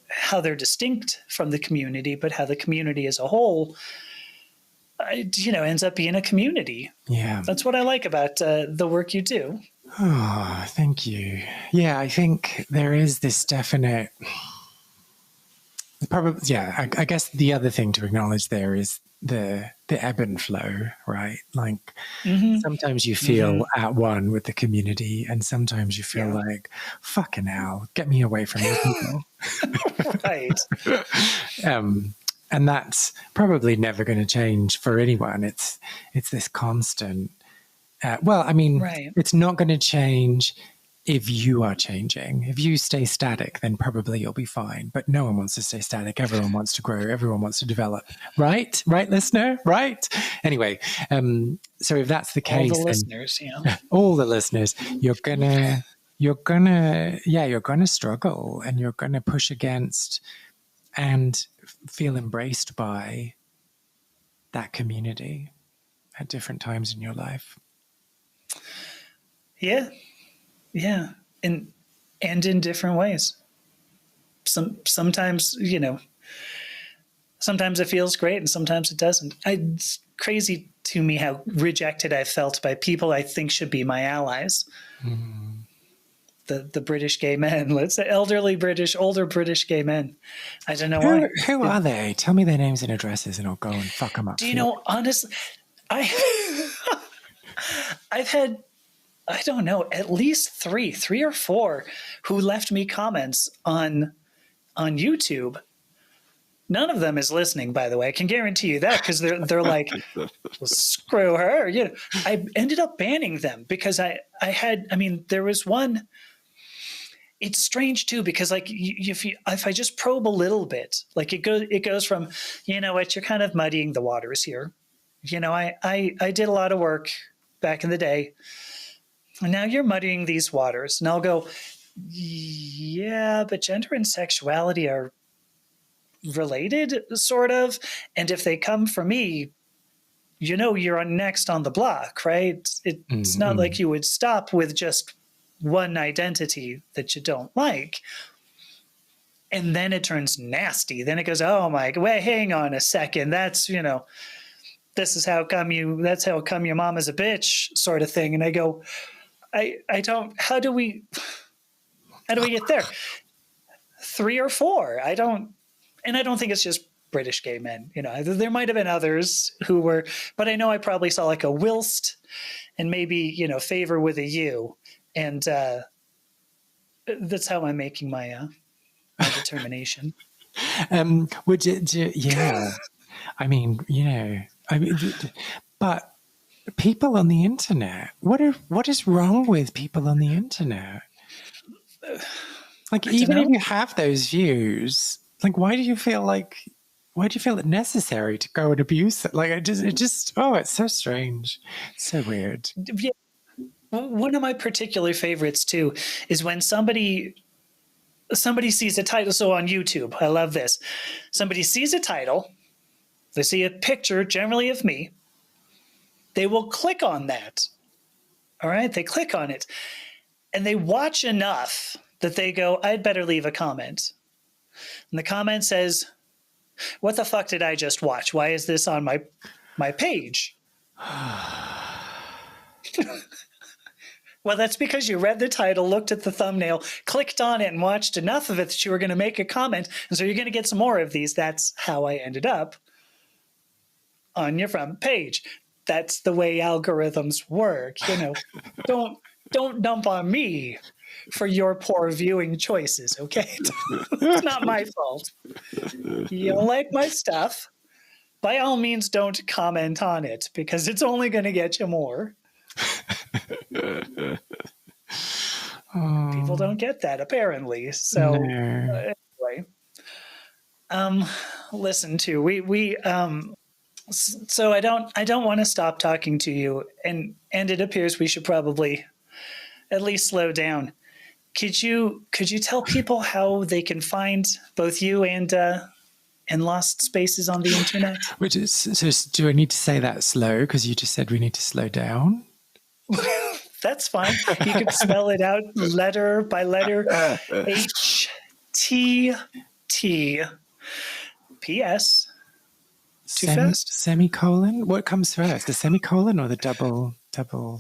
how they're distinct from the community, but how the community as a whole, ends up being a community. Yeah. That's what I like about the work you do. Oh, thank you. Yeah, I think there is this definite, probably, I guess the other thing to acknowledge there is the ebb and flow, right? Like sometimes you feel at one with the community, and sometimes you feel like, fucking hell, get me away from these people. Right. And that's probably never going to change for anyone. It's this constant. Right. It's not going to change if you are changing. If you stay static, then probably you'll be fine. But no one wants to stay static. Everyone wants to grow. Everyone wants to develop. Right? Right, listener? Right? Anyway, so if that's the case, all the listeners, all the listeners, you're gonna struggle, and you're gonna push against and feel embraced by that community at different times in your life. Yeah. And in different ways. Sometimes, sometimes it feels great and sometimes it doesn't. It's crazy to me how rejected I felt by people I think should be my allies. The British gay men, let's say older British gay men. I don't know why. Who are they? Tell me their names and addresses and I'll go and fuck them up. Do you know, honestly, I've had, I don't know, at least three or four who left me comments on YouTube. None of them is listening, by the way. I can guarantee you that, because they're like, well, screw her. I ended up banning them because there was one. It's strange too, because like if I just probe a little bit, like it goes from, you know what, you're kind of muddying the waters here. I did a lot of work back in the day, and now you're muddying these waters. And I'll go, yeah, but gender and sexuality are related, sort of. And if they come from me, you're next on the block, right? It's not like you would stop with just one identity that you don't like. And then it turns nasty. Then it goes, oh my, wait, hang on a second. That's, that's how come your mom is a bitch, sort of thing. And I go, I don't, how do we get there? 3 or 4. I don't think it's just British gay men. There might have been others who were, but I know I probably saw like a whilst and maybe, favor with a U. And that's how I'm making my determination. Would you, yeah. But people on the internet, what is wrong with people on the internet? Like, even if you have those views, like, why do you feel it necessary to go and abuse it? Like, it's so strange. It's so weird. Yeah. One of my particular favorites too is when somebody sees a title. So on YouTube, I love this. Somebody sees a title, they see a picture generally of me, they will click on that. All right, they click on it and they watch enough that they go, I'd better leave a comment. And the comment says, what the fuck did I just watch? Why is this on my page? Well, that's because you read the title, looked at the thumbnail, clicked on it, and watched enough of it that you were going to make a comment. And so you're going to get some more of these. That's how I ended up on your front page. That's the way algorithms work. Don't dump on me for your poor viewing choices, okay? It's not my fault. You don't like my stuff, by all means don't comment on it, because it's only going to get you more. People don't get that, apparently. So anyway, listen to we so I don't want to stop talking to you, and it appears we should probably at least slow down. could you tell people how they can find both you and Lost Spaces on the internet? Which is, so do I need to say that slow? Because you just said we need to slow down. That's fine. You could spell it out letter by letter. HTTPS. Too fast? Semicolon? What comes first, the semicolon or the double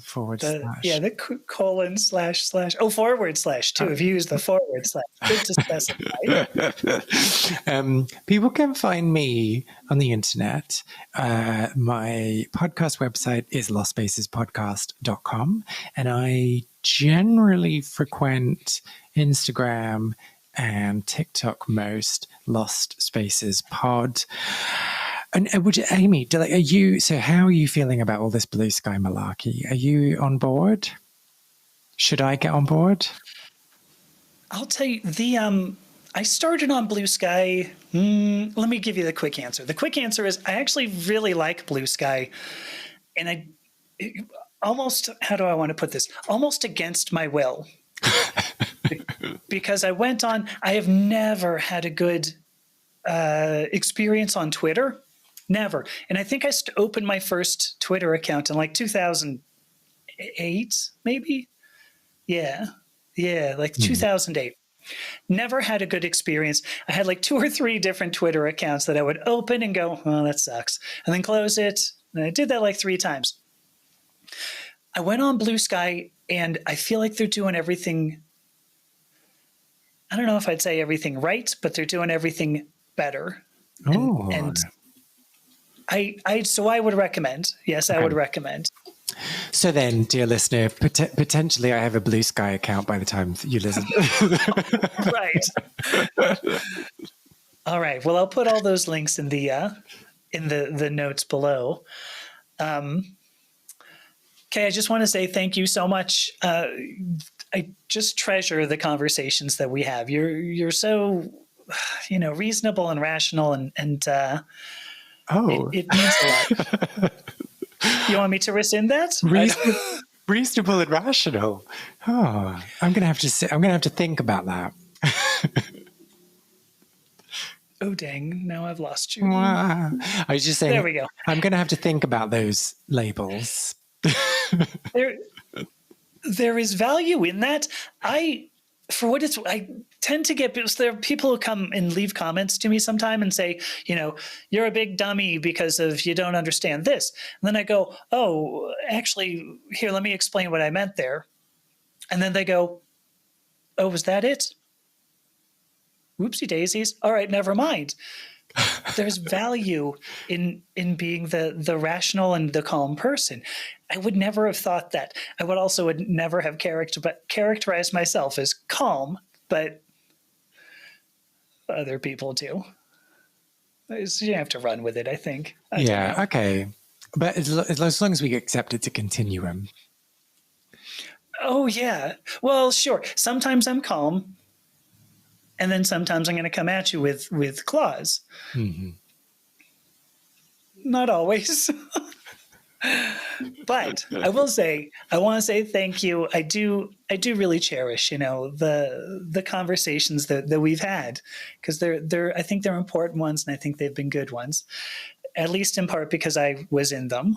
forward slash? Yeah, the colon slash. Oh, forward slash too. If you use the forward slash, good to specify. People can find me on the internet. My podcast website is lostspacespodcast.com, and I generally frequent Instagram and TikTok most, Lost Spaces Pod. And Amy, are you? So, how are you feeling about all this blue sky malarkey? Are you on board? Should I get on board? I'll tell you I started on Blue Sky. Let me give you the quick answer. The quick answer is I actually really like Blue Sky, and almost, how do I want to put this? Almost against my will, because I went on. I have never had a good experience on Twitter. Never. And I think I opened my first Twitter account in like 2008, maybe. Yeah, like 2008. Never had a good experience. I had like 2 or 3 different Twitter accounts that I would open and go, oh, that sucks, and then close it. And I did that like 3 times. I went on Blue Sky, and I feel like they're doing everything. I don't know if I'd say everything right, but they're doing everything better. And I would recommend. Yes, I would recommend. So then, dear listener, potentially I have a Blue Sky account by the time you listen. Right. All right. Well, I'll put all those links in the notes below. Okay, I just want to say thank you so much. I just treasure the conversations that we have. You're so, reasonable and rational, and it means a lot. You want me to rescind that? Reasonable and rational. Oh, I'm gonna have to think about that. Oh dang! Now I've lost you. I was just saying. There we go. I'm gonna have to think about those labels. There is value in that. I tend to get, because there are people who come and leave comments to me sometime and say, you're a big dummy because of you don't understand this. And then I go, oh, actually, here, let me explain what I meant there. And then they go, oh, was that it? Whoopsie daisies. All right, never mind. There's value in being the rational and the calm person. I would never have thought that. I would never have characterized myself as calm, but other people do. You have to run with it, I think. Okay. But as long as we accept it's a continuum. Oh, yeah. Well, sure. Sometimes I'm calm, and then sometimes I'm going to come at you with claws. Mm-hmm. Not always. But I want to say thank you. I do really cherish, the conversations that we've had, because I think they're important ones, and I think they've been good ones, at least in part because I was in them.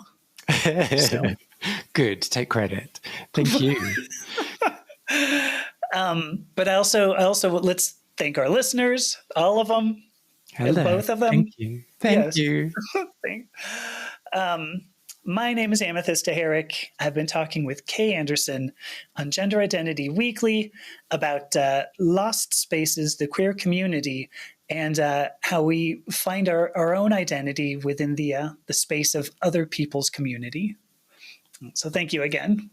So. Good. Take credit. Thank you. But also let's thank our listeners, all of them. Hello. Both of them. Thank you. Thank you. My name is Amethyst Herrick. I've been talking with Kay Anderson on Gender Identity Weekly about lost spaces, the queer community, and how we find our own identity within the space of other people's community. So thank you again.